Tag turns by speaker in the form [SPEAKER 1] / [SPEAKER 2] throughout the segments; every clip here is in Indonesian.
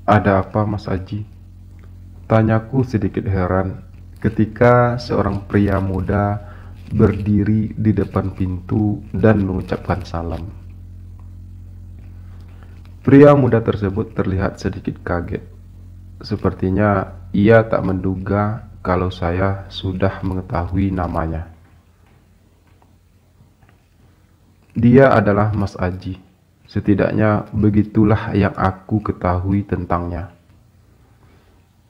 [SPEAKER 1] "Ada apa, Mas Aji?" Tanyaku sedikit heran ketika seorang pria muda berdiri di depan pintu dan mengucapkan salam. Pria muda tersebut terlihat sedikit kaget. Sepertinya ia tak menduga kalau saya sudah mengetahui namanya. Dia adalah Mas Aji. Setidaknya begitulah yang aku ketahui tentangnya.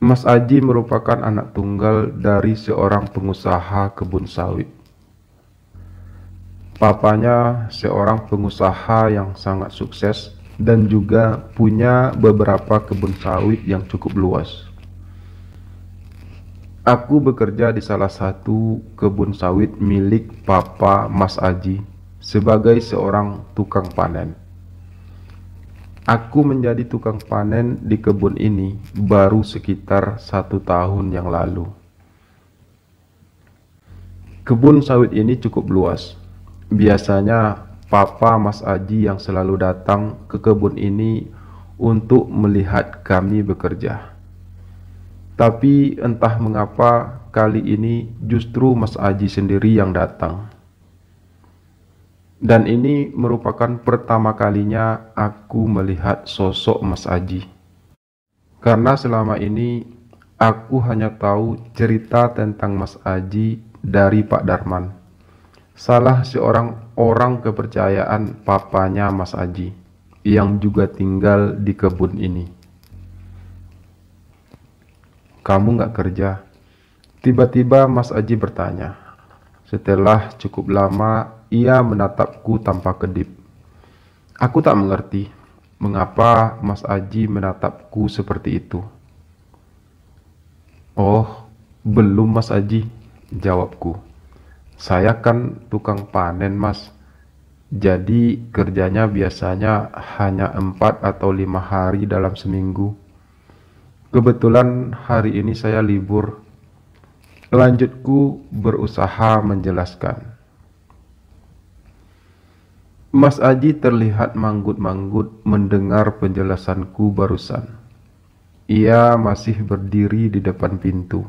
[SPEAKER 1] Mas Aji merupakan anak tunggal dari seorang pengusaha kebun sawit. Papanya seorang pengusaha yang sangat sukses dan juga punya beberapa kebun sawit yang cukup luas. Aku bekerja di salah satu kebun sawit milik Papa Mas Aji sebagai seorang tukang panen. Aku menjadi tukang panen di kebun ini baru sekitar 1 tahun yang lalu. Kebun sawit ini cukup luas. Biasanya Papa Mas Aji yang selalu datang ke kebun ini untuk melihat kami bekerja. Tapi entah mengapa kali ini justru Mas Aji sendiri yang datang. Dan ini merupakan pertama kalinya aku melihat sosok Mas Aji. Karena selama ini aku hanya tahu cerita tentang Mas Aji dari Pak Darman, salah seorang orang kepercayaan papanya Mas Aji, yang juga tinggal di kebun ini. "Kamu nggak kerja?" Tiba-tiba Mas Aji bertanya. Setelah cukup lama, ia menatapku tanpa kedip. Aku tak mengerti mengapa Mas Aji menatapku seperti itu. "Oh, belum Mas Aji," jawabku. "Saya kan tukang panen, Mas. Jadi kerjanya biasanya hanya 4 atau 5 hari dalam seminggu. Kebetulan hari ini saya libur." Lanjutku berusaha menjelaskan. Mas Aji terlihat manggut-manggut mendengar penjelasanku barusan. Ia masih berdiri di depan pintu.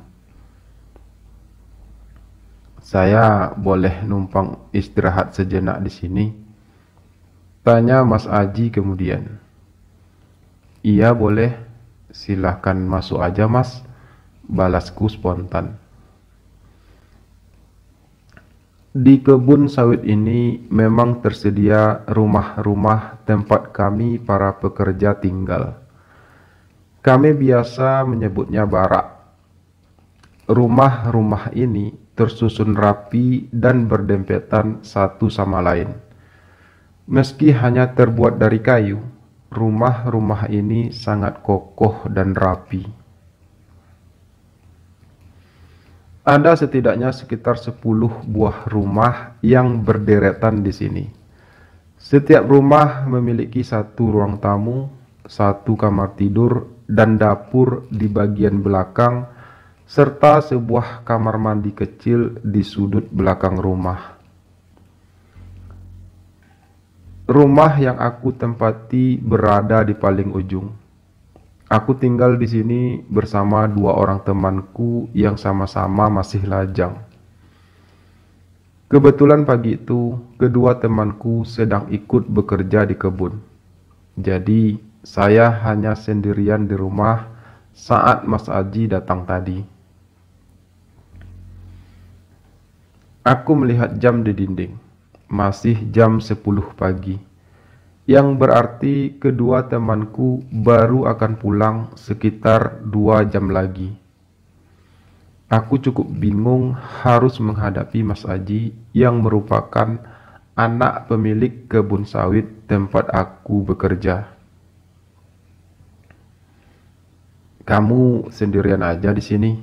[SPEAKER 1] "Saya boleh numpang istirahat sejenak di sini?" tanya Mas Aji kemudian. "Iya boleh, silahkan masuk aja Mas," balasku spontan. Di kebun sawit ini memang tersedia rumah-rumah tempat kami para pekerja tinggal. Kami biasa menyebutnya barak. Rumah-rumah ini tersusun rapi dan berdempetan satu sama lain. Meski hanya terbuat dari kayu, rumah-rumah ini sangat kokoh dan rapi. Ada setidaknya sekitar 10 buah rumah yang berderetan di sini. Setiap rumah memiliki satu ruang tamu, satu kamar tidur, dan dapur di bagian belakang, serta sebuah kamar mandi kecil di sudut belakang rumah. Rumah yang aku tempati berada di paling ujung. Aku tinggal di sini bersama 2 orang temanku yang sama-sama masih lajang. Kebetulan pagi itu, kedua temanku sedang ikut bekerja di kebun. Jadi, saya hanya sendirian di rumah saat Mas Aji datang tadi. Aku melihat jam di dinding. Masih jam 10 pagi. Yang berarti kedua temanku baru akan pulang sekitar 2 jam lagi. Aku cukup bingung harus menghadapi Mas Aji yang merupakan anak pemilik kebun sawit tempat aku bekerja. "Kamu sendirian aja di sini?"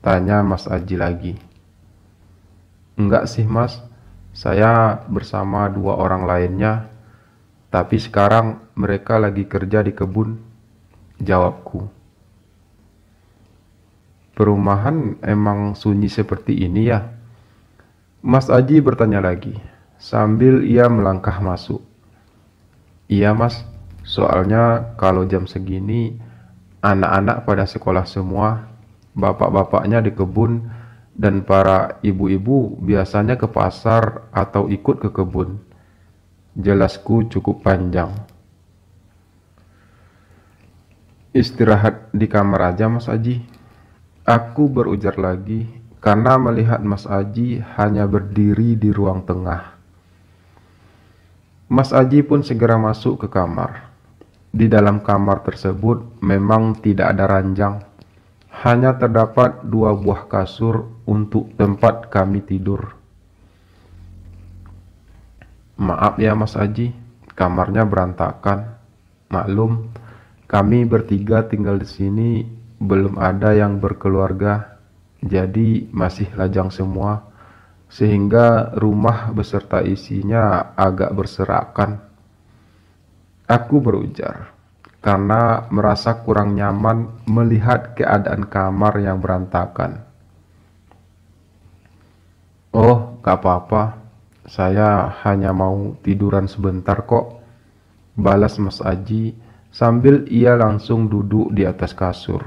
[SPEAKER 1] tanya Mas Aji lagi. "Enggak sih Mas, saya bersama 2 orang lainnya. Tapi sekarang mereka lagi kerja di kebun," jawabku. "Perumahan emang sunyi seperti ini ya?" Mas Aji bertanya lagi, sambil ia melangkah masuk. "Iya Mas, soalnya kalau jam segini Anak-anak pada sekolah semua, bapak-bapaknya di kebun, dan para ibu-ibu biasanya ke pasar atau ikut ke kebun. Jelasku cukup panjang. Istirahat di kamar aja, Mas Aji. Aku berujar lagi karena melihat Mas Aji hanya berdiri di ruang tengah. Mas Aji pun segera masuk ke kamar. Di dalam kamar tersebut memang tidak ada ranjang. Hanya terdapat 2 buah kasur untuk tempat kami tidur. Maaf ya Mas Aji, kamarnya berantakan. Maklum, kami bertiga tinggal di sini, belum ada yang berkeluarga, jadi masih lajang semua, sehingga rumah beserta isinya agak berserakan. Aku berujar, karena merasa kurang nyaman melihat keadaan kamar yang berantakan. Oh, gak apa-apa, saya hanya mau tiduran sebentar kok, balas Mas Aji sambil ia langsung duduk di atas kasur.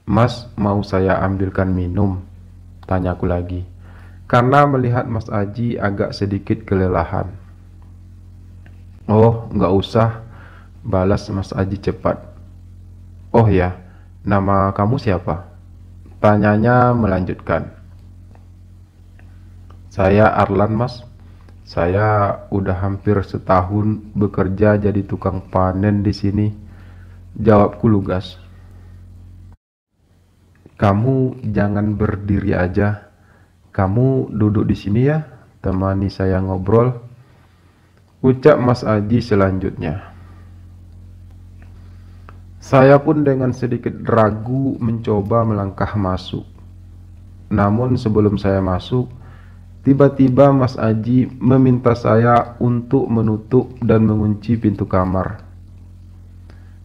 [SPEAKER 1] Mas, mau saya ambilkan minum? Tanyaku lagi, karena melihat Mas Aji agak sedikit kelelahan. Oh, nggak usah, balas Mas Aji cepat. Oh ya, nama kamu siapa? Tanyanya melanjutkan. Saya Arlan, Mas. Saya udah hampir setahun bekerja jadi tukang panen di sini. Jawabku lugas. Kamu jangan berdiri aja. Kamu duduk di sini ya, temani saya ngobrol. Ucap Mas Aji selanjutnya. Saya pun dengan sedikit ragu mencoba melangkah masuk. Namun sebelum saya masuk, tiba-tiba Mas Aji meminta saya untuk menutup dan mengunci pintu kamar.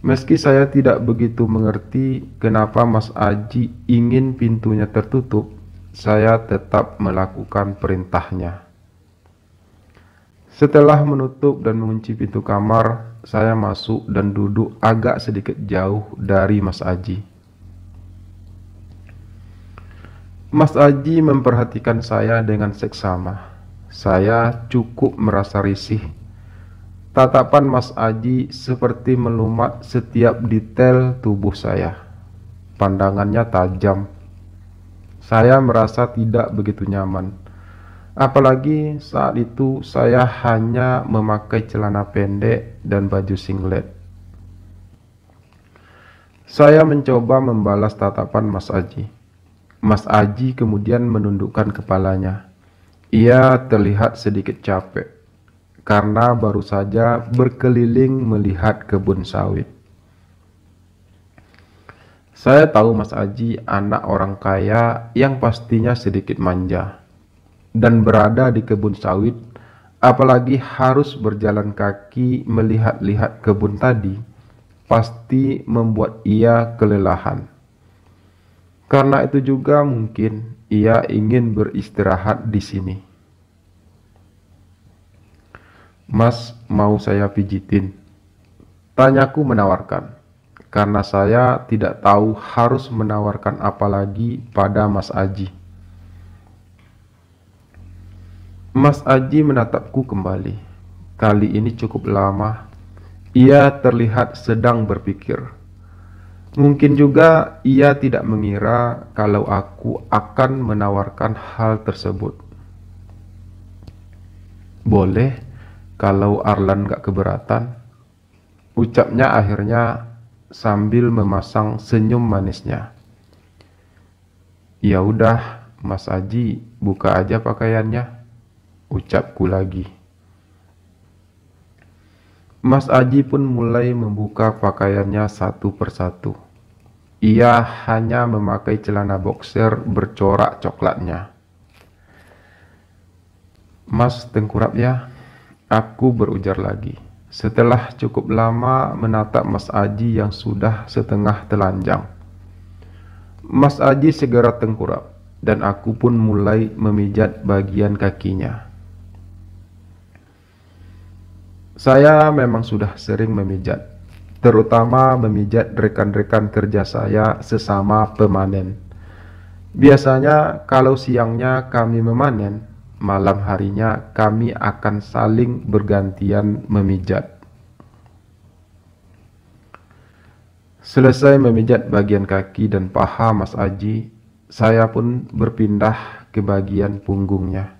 [SPEAKER 1] Meski saya tidak begitu mengerti kenapa Mas Aji ingin pintunya tertutup, saya tetap melakukan perintahnya. Setelah menutup dan mengunci pintu kamar, saya masuk dan duduk agak sedikit jauh dari Mas Aji. Mas Aji memperhatikan saya dengan seksama. Saya cukup merasa risih. Tatapan Mas Aji seperti melumat setiap detail tubuh saya. Pandangannya tajam. Saya merasa tidak begitu nyaman. Apalagi saat itu saya hanya memakai celana pendek dan baju singlet. Saya mencoba membalas tatapan Mas Aji. Mas Aji kemudian menundukkan kepalanya. Ia terlihat sedikit capek karena baru saja berkeliling melihat kebun sawit. Saya tahu Mas Aji anak orang kaya yang pastinya sedikit manja. Dan berada di kebun sawit, apalagi harus berjalan kaki melihat-lihat kebun tadi, pasti membuat ia kelelahan. Karena itu juga mungkin ia ingin beristirahat di sini. Mas, mau saya pijitin? Tanyaku menawarkan, karena saya tidak tahu harus menawarkan apa lagi pada Mas Aji. Mas Aji menatapku kembali. Kali ini cukup lama. Ia terlihat sedang berpikir. Mungkin juga ia tidak mengira kalau aku akan menawarkan hal tersebut. Boleh, kalau Arlan gak keberatan, ucapnya akhirnya sambil memasang senyum manisnya. Ya udah, Mas Aji, buka aja pakaiannya, ucapku lagi. Mas Aji pun mulai membuka pakaiannya satu persatu. Ia hanya memakai celana boxer bercorak coklatnya. Mas tengkurap ya, aku berujar lagi. Setelah cukup lama menatap Mas Aji yang sudah setengah telanjang. Mas Aji segera tengkurap dan aku pun mulai memijat bagian kakinya. Saya memang sudah sering memijat, terutama memijat rekan-rekan kerja saya sesama pemanen. Biasanya kalau siangnya kami memanen, malam harinya kami akan saling bergantian memijat. Selesai memijat bagian kaki dan paha Mas Aji, saya pun berpindah ke bagian punggungnya.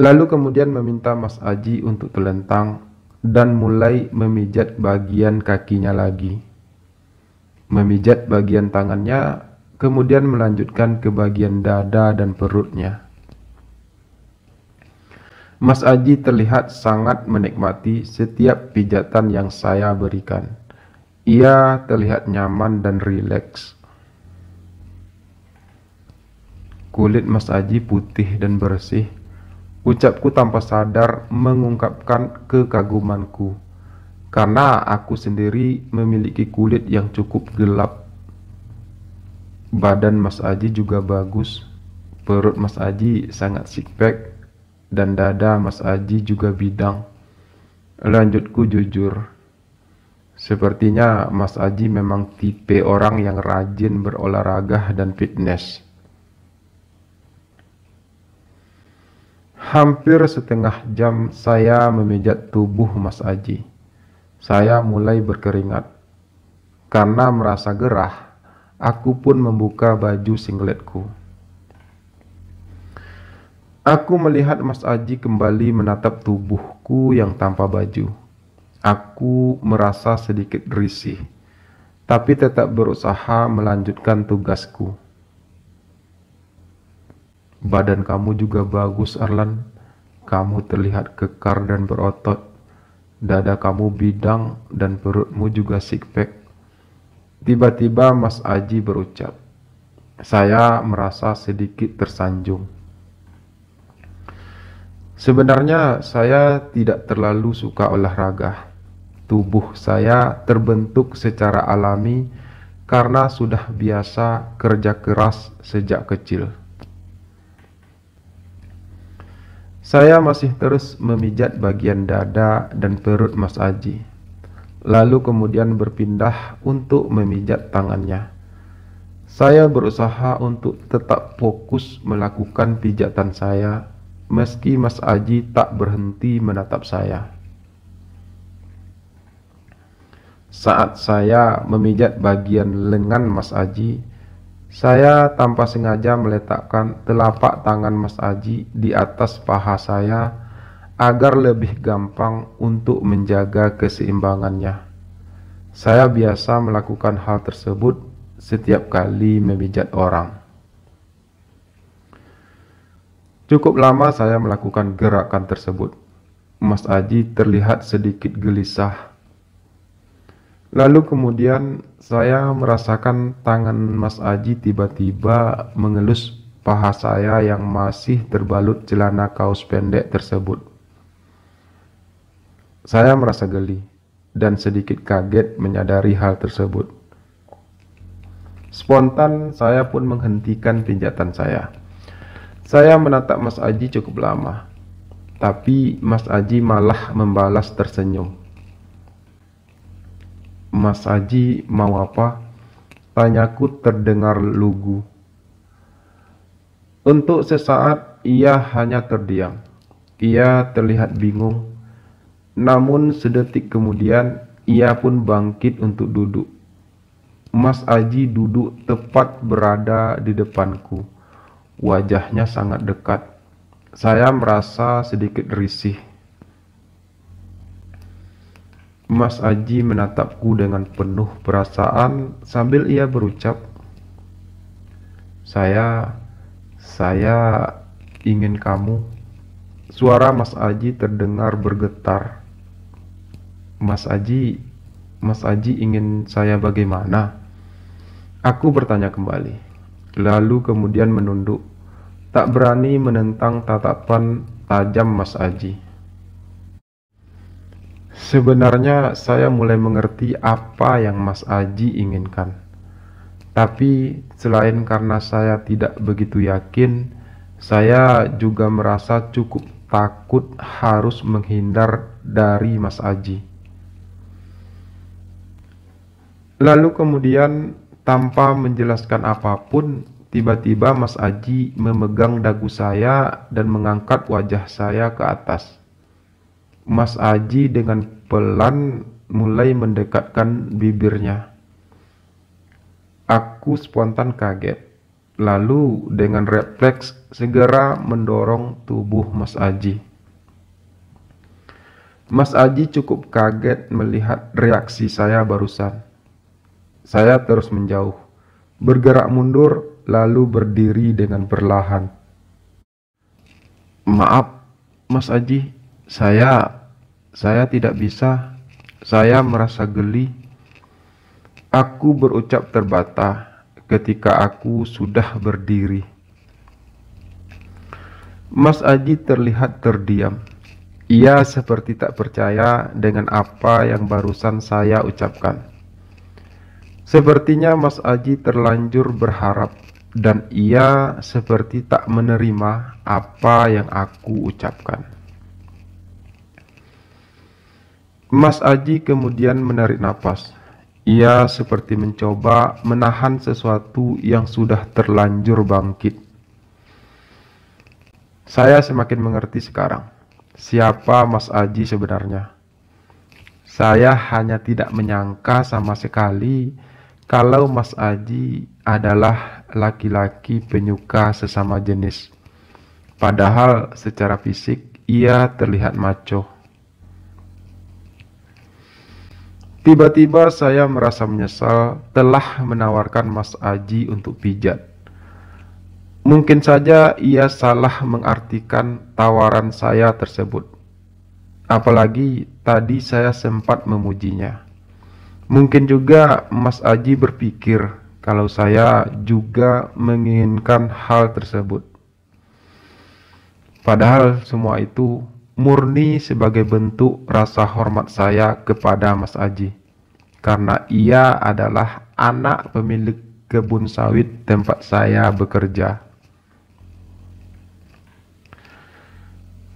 [SPEAKER 1] Lalu kemudian meminta Mas Aji untuk telentang dan mulai memijat bagian kakinya lagi. Memijat bagian tangannya, kemudian melanjutkan ke bagian dada dan perutnya. Mas Aji terlihat sangat menikmati setiap pijatan yang saya berikan. Ia terlihat nyaman dan rileks. Kulit Mas Aji putih dan bersih. Ucapku tanpa sadar mengungkapkan kekagumanku, karena aku sendiri memiliki kulit yang cukup gelap. Badan Mas Aji juga bagus. Perut Mas Aji sangat six-pack dan dada Mas Aji juga bidang. Lanjutku jujur. Sepertinya Mas Aji memang tipe orang yang rajin berolahraga dan fitness. Hampir setengah jam saya memijat tubuh Mas Aji. Saya mulai berkeringat. Karena merasa gerah, aku pun membuka baju singletku. Aku melihat Mas Aji kembali menatap tubuhku yang tanpa baju. Aku merasa sedikit risih, tapi tetap berusaha melanjutkan tugasku. Badan kamu juga bagus, Arlan. Kamu terlihat kekar dan berotot. Dada kamu bidang dan perutmu juga six-pack. Tiba-tiba Mas Aji berucap. Saya merasa sedikit tersanjung. Sebenarnya saya tidak terlalu suka olahraga. Tubuh saya terbentuk secara alami karena sudah biasa kerja keras sejak kecil. Saya masih terus memijat bagian dada dan perut Mas Aji, lalu kemudian berpindah untuk memijat tangannya. Saya berusaha untuk tetap fokus melakukan pijatan saya, meski Mas Aji tak berhenti menatap saya. Saat saya memijat bagian lengan Mas Aji, saya tanpa sengaja meletakkan telapak tangan Mas Aji di atas paha saya agar lebih gampang untuk menjaga keseimbangannya. Saya biasa melakukan hal tersebut setiap kali memijat orang. Cukup lama saya melakukan gerakan tersebut. Mas Aji terlihat sedikit gelisah. Lalu kemudian saya merasakan tangan Mas Aji tiba-tiba mengelus paha saya yang masih terbalut celana kaos pendek tersebut. Saya merasa geli dan sedikit kaget menyadari hal tersebut. Spontan saya pun menghentikan pijatan saya. Saya menatap Mas Aji cukup lama, tapi Mas Aji malah membalas tersenyum. Mas Aji mau apa? Tanyaku terdengar lugu. Untuk sesaat ia hanya terdiam. Ia terlihat bingung. Namun sedetik kemudian ia pun bangkit untuk duduk. Mas Aji duduk tepat berada di depanku. Wajahnya sangat dekat. Saya merasa sedikit risih. Mas Aji menatapku dengan penuh perasaan sambil ia berucap, Saya ingin kamu. Suara Mas Aji terdengar bergetar. Mas Aji ingin saya bagaimana? Aku bertanya kembali, lalu kemudian menunduk, tak berani menentang tatapan tajam Mas Aji. Sebenarnya saya mulai mengerti apa yang Mas Aji inginkan. Tapi selain karena saya tidak begitu yakin, saya juga merasa cukup takut harus menghindar dari Mas Aji. Lalu kemudian tanpa menjelaskan apapun, tiba-tiba Mas Aji memegang dagu saya dan mengangkat wajah saya ke atas. Mas Aji dengan pelan mulai mendekatkan bibirnya. Aku spontan kaget, lalu dengan refleks segera mendorong tubuh Mas Aji. Mas Aji cukup kaget melihat reaksi saya barusan. Saya terus menjauh, bergerak mundur, lalu berdiri dengan perlahan. Maaf, Mas Aji, saya tidak bisa. Saya merasa geli. Aku berucap terbata ketika aku sudah berdiri. Mas Aji terlihat terdiam. Ia seperti tak percaya dengan apa yang barusan saya ucapkan. Sepertinya Mas Aji terlanjur berharap dan ia seperti tak menerima apa yang aku ucapkan. Mas Aji kemudian menarik napas. Ia seperti mencoba menahan sesuatu yang sudah terlanjur bangkit. Saya semakin mengerti sekarang siapa Mas Aji sebenarnya. Saya hanya tidak menyangka sama sekali kalau Mas Aji adalah laki-laki penyuka sesama jenis. Padahal secara fisik ia terlihat macho. Tiba-tiba saya merasa menyesal telah menawarkan Mas Aji untuk pijat. Mungkin saja ia salah mengartikan tawaran saya tersebut. Apalagi tadi saya sempat memujinya. Mungkin juga Mas Aji berpikir kalau saya juga menginginkan hal tersebut. Padahal semua itu murni sebagai bentuk rasa hormat saya kepada Mas Aji, karena ia adalah anak pemilik kebun sawit tempat saya bekerja.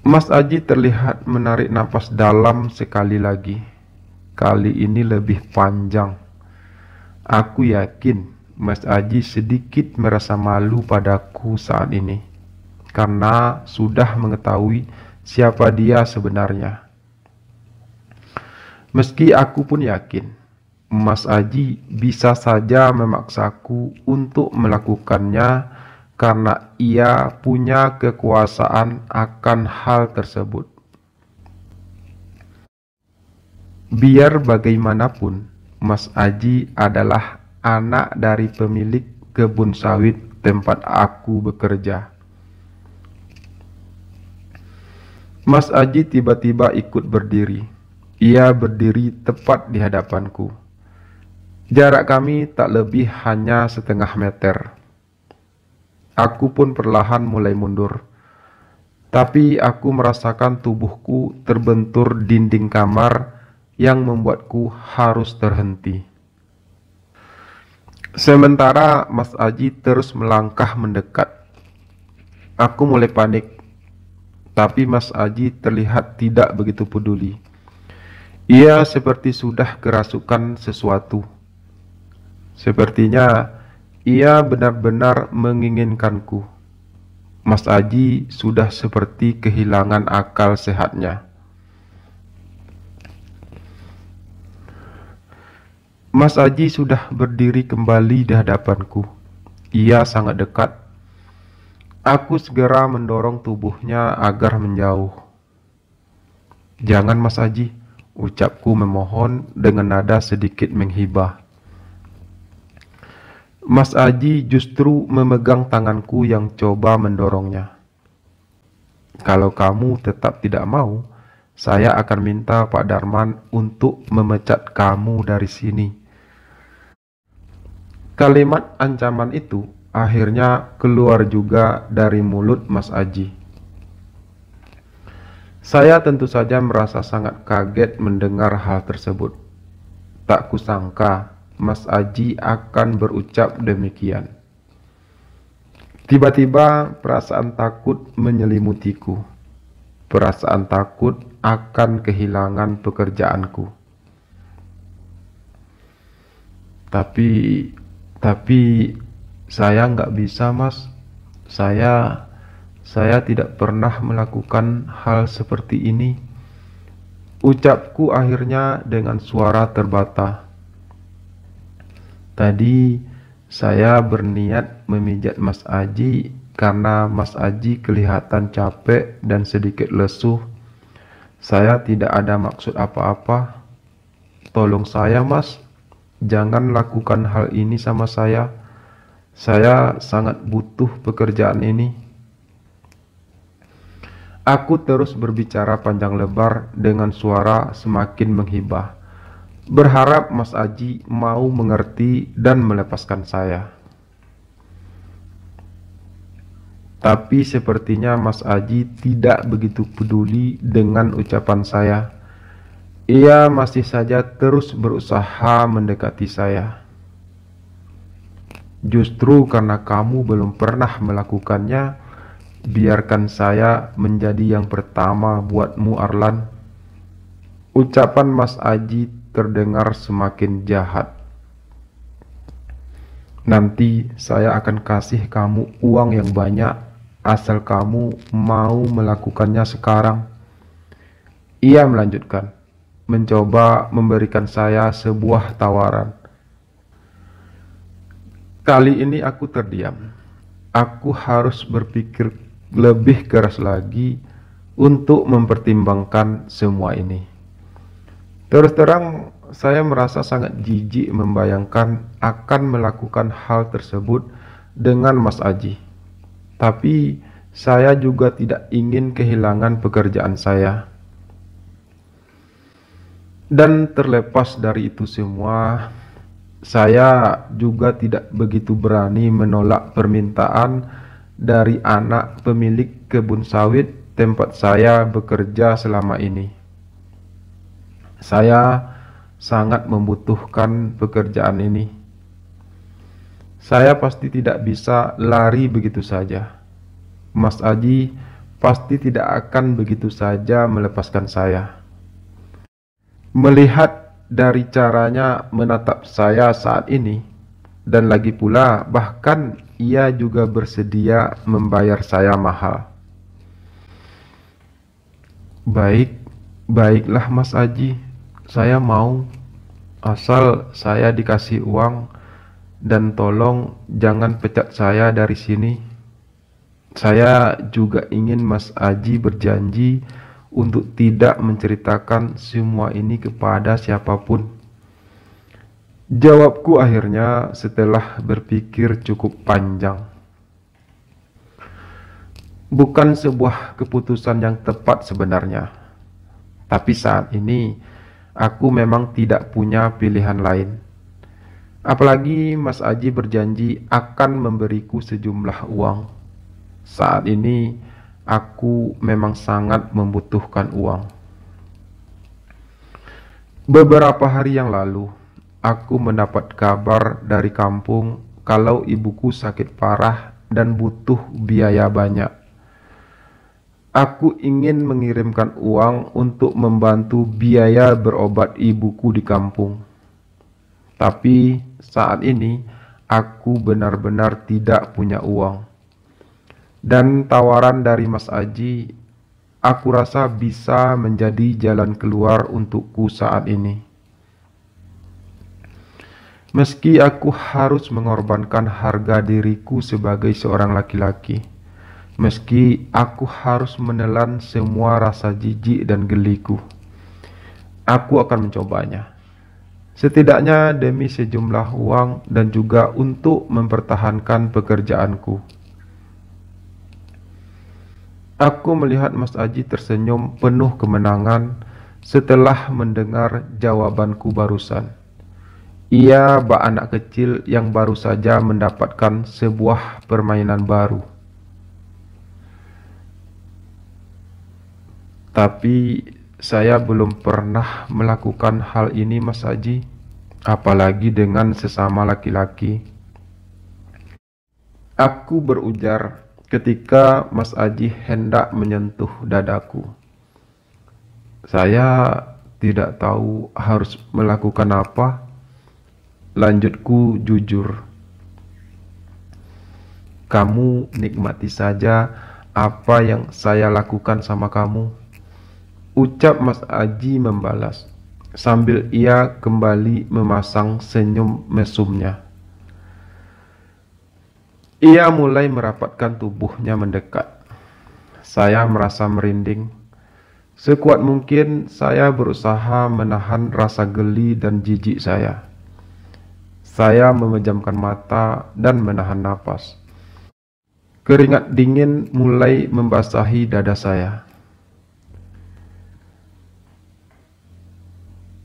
[SPEAKER 1] Mas Aji terlihat menarik napas dalam sekali lagi. Kali ini lebih panjang. Aku yakin Mas Aji sedikit merasa malu padaku saat ini, karena sudah mengetahui siapa dia sebenarnya. Meski aku pun yakin Mas Aji bisa saja memaksaku untuk melakukannya karena ia punya kekuasaan akan hal tersebut. Biar bagaimanapun, Mas Aji adalah anak dari pemilik kebun sawit tempat aku bekerja. Mas Aji tiba-tiba ikut berdiri. Ia berdiri tepat di hadapanku. Jarak kami tak lebih hanya setengah meter. Aku pun perlahan mulai mundur. Tapi aku merasakan tubuhku terbentur dinding kamar yang membuatku harus terhenti. Sementara Mas Aji terus melangkah mendekat. Aku mulai panik. Tapi Mas Aji terlihat tidak begitu peduli. Ia seperti sudah kerasukan sesuatu. Sepertinya ia benar-benar menginginkanku. Mas Aji sudah seperti kehilangan akal sehatnya. Mas Aji sudah berdiri kembali di hadapanku. Ia sangat dekat. Aku segera mendorong tubuhnya agar menjauh. Jangan Mas Aji, ucapku memohon dengan nada sedikit menghibah. Mas Aji justru memegang tanganku yang coba mendorongnya. Kalau kamu tetap tidak mau, saya akan minta Pak Darman untuk memecat kamu dari sini. Kalimat ancaman itu akhirnya keluar juga dari mulut Mas Aji. Saya tentu saja merasa sangat kaget mendengar hal tersebut. Tak kusangka Mas Aji akan berucap demikian. Tiba-tiba perasaan takut menyelimutiku. Perasaan takut akan kehilangan pekerjaanku. Tapi, tapi saya nggak bisa, Mas. Saya, saya tidak pernah melakukan hal seperti ini. Ucapku akhirnya dengan suara terbata. Tadi saya berniat memijat Mas Aji karena Mas Aji kelihatan capek dan sedikit lesuh. Saya tidak ada maksud apa-apa. Tolong saya, Mas. Jangan lakukan hal ini sama saya. Saya sangat butuh pekerjaan ini. Aku terus berbicara panjang lebar dengan suara semakin menghibah, berharap Mas Aji mau mengerti dan melepaskan saya. Tapi sepertinya Mas Aji tidak begitu peduli dengan ucapan saya. Ia masih saja terus berusaha mendekati saya. Justru karena kamu belum pernah melakukannya, biarkan saya menjadi yang pertama buatmu, Arlan. Ucapan Mas Aji terdengar semakin jahat. Nanti saya akan kasih kamu uang yang banyak, asal kamu mau melakukannya sekarang. Ia melanjutkan, mencoba memberikan saya sebuah tawaran. Kali ini aku terdiam. Aku harus berpikir lebih keras lagi untuk mempertimbangkan semua ini. Terus terang, saya merasa sangat jijik membayangkan akan melakukan hal tersebut dengan Mas Aji. Tapi saya juga tidak ingin kehilangan pekerjaan saya. Dan terlepas dari itu semua, saya juga tidak begitu berani menolak permintaan dari anak pemilik kebun sawit tempat saya bekerja selama ini. Saya sangat membutuhkan pekerjaan ini. Saya pasti tidak bisa lari begitu saja. Mas Aji pasti tidak akan begitu saja melepaskan saya. Melihat dari caranya menatap saya saat ini, dan lagi pula bahkan ia juga bersedia membayar saya mahal. Baiklah Mas Aji, saya mau, asal saya dikasih uang, dan tolong jangan pecat saya dari sini. Saya juga ingin Mas Aji berjanji untuk tidak menceritakan semua ini kepada siapapun. Jawabku akhirnya setelah berpikir cukup panjang. Bukan sebuah keputusan yang tepat sebenarnya, tapi saat ini aku memang tidak punya pilihan lain. Apalagi Mas Aji berjanji akan memberiku sejumlah uang. Saat ini aku memang sangat membutuhkan uang. Beberapa hari yang lalu, aku mendapat kabar dari kampung kalau ibuku sakit parah dan butuh biaya banyak. Aku ingin mengirimkan uang untuk membantu biaya berobat ibuku di kampung. Tapi saat ini aku benar-benar tidak punya uang. Dan tawaran dari Mas Aji, aku rasa bisa menjadi jalan keluar untukku saat ini. Meski aku harus mengorbankan harga diriku sebagai seorang laki-laki, meski aku harus menelan semua rasa jijik dan geliku, aku akan mencobanya. Setidaknya demi sejumlah uang dan juga untuk mempertahankan pekerjaanku. Aku melihat Mas Aji tersenyum penuh kemenangan setelah mendengar jawabanku barusan. Ia bak anak kecil yang baru saja mendapatkan sebuah permainan baru. Tapi saya belum pernah melakukan hal ini, Mas Aji, apalagi dengan sesama laki-laki. Aku berujar ketika Mas Aji hendak menyentuh dadaku. Saya tidak tahu harus melakukan apa. Lanjutku jujur. Kamu nikmati saja apa yang saya lakukan sama kamu, ucap Mas Aji membalas, sambil ia kembali memasang senyum mesumnya. Ia mulai merapatkan tubuhnya mendekat. Saya merasa merinding. Sekuat mungkin saya berusaha menahan rasa geli dan jijik saya. Saya memejamkan mata dan menahan napas. Keringat dingin mulai membasahi dada saya.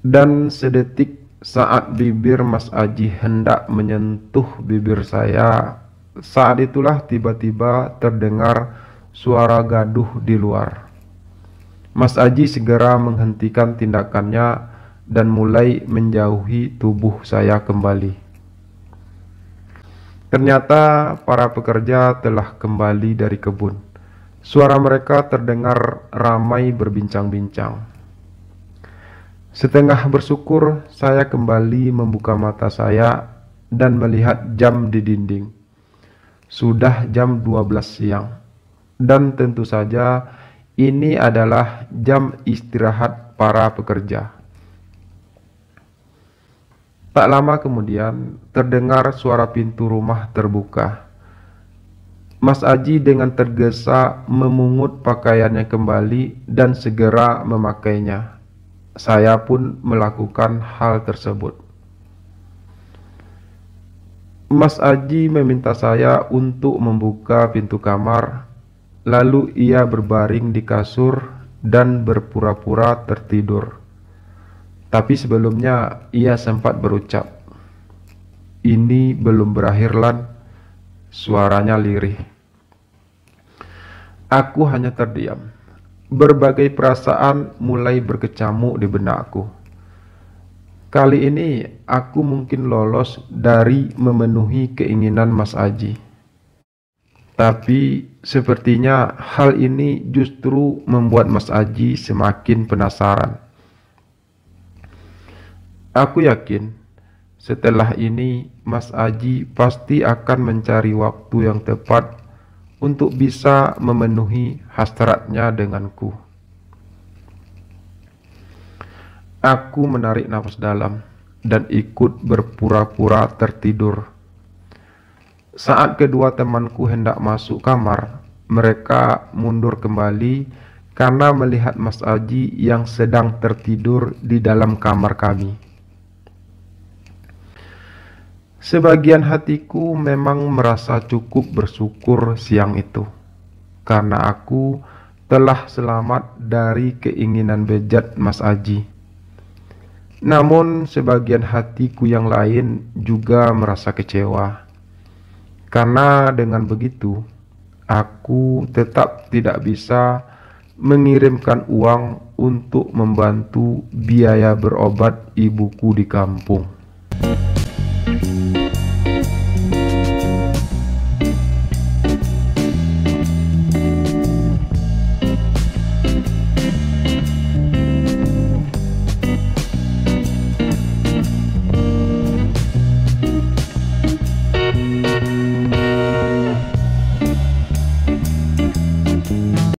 [SPEAKER 1] Dan sedetik saat bibir Mas Aji hendak menyentuh bibir saya, saat itulah tiba-tiba terdengar suara gaduh di luar. Mas Aji segera menghentikan tindakannya dan mulai menjauhi tubuh saya kembali. Ternyata para pekerja telah kembali dari kebun. Suara mereka terdengar ramai berbincang-bincang. Setengah bersyukur, saya kembali membuka mata saya dan melihat jam di dinding. Sudah jam 12 siang. Dan tentu saja ini adalah jam istirahat para pekerja. Tak lama kemudian terdengar suara pintu rumah terbuka. Mas Aji dengan tergesa memungut pakaiannya kembali dan segera memakainya. Saya pun melakukan hal tersebut. Mas Aji meminta saya untuk membuka pintu kamar, lalu ia berbaring di kasur dan berpura-pura tertidur. Tapi sebelumnya ia sempat berucap, "Ini belum berakhir, Lan." Suaranya lirih. Aku hanya terdiam. Berbagai perasaan mulai berkecamuk di benakku. Kali ini aku mungkin lolos dari memenuhi keinginan Mas Aji. Tapi sepertinya hal ini justru membuat Mas Aji semakin penasaran. Aku yakin setelah ini Mas Aji pasti akan mencari waktu yang tepat untuk bisa memenuhi hasratnya denganku. Aku menarik nafas dalam dan ikut berpura-pura tertidur. Saat kedua temanku hendak masuk kamar, mereka mundur kembali karena melihat Mas Aji yang sedang tertidur di dalam kamar kami. Sebagian hatiku memang merasa cukup bersyukur siang itu, karena aku telah selamat dari keinginan bejat Mas Aji. Namun sebagian hatiku yang lain juga merasa kecewa, karena dengan begitu aku tetap tidak bisa mengirimkan uang untuk membantu biaya berobat ibuku di kampung.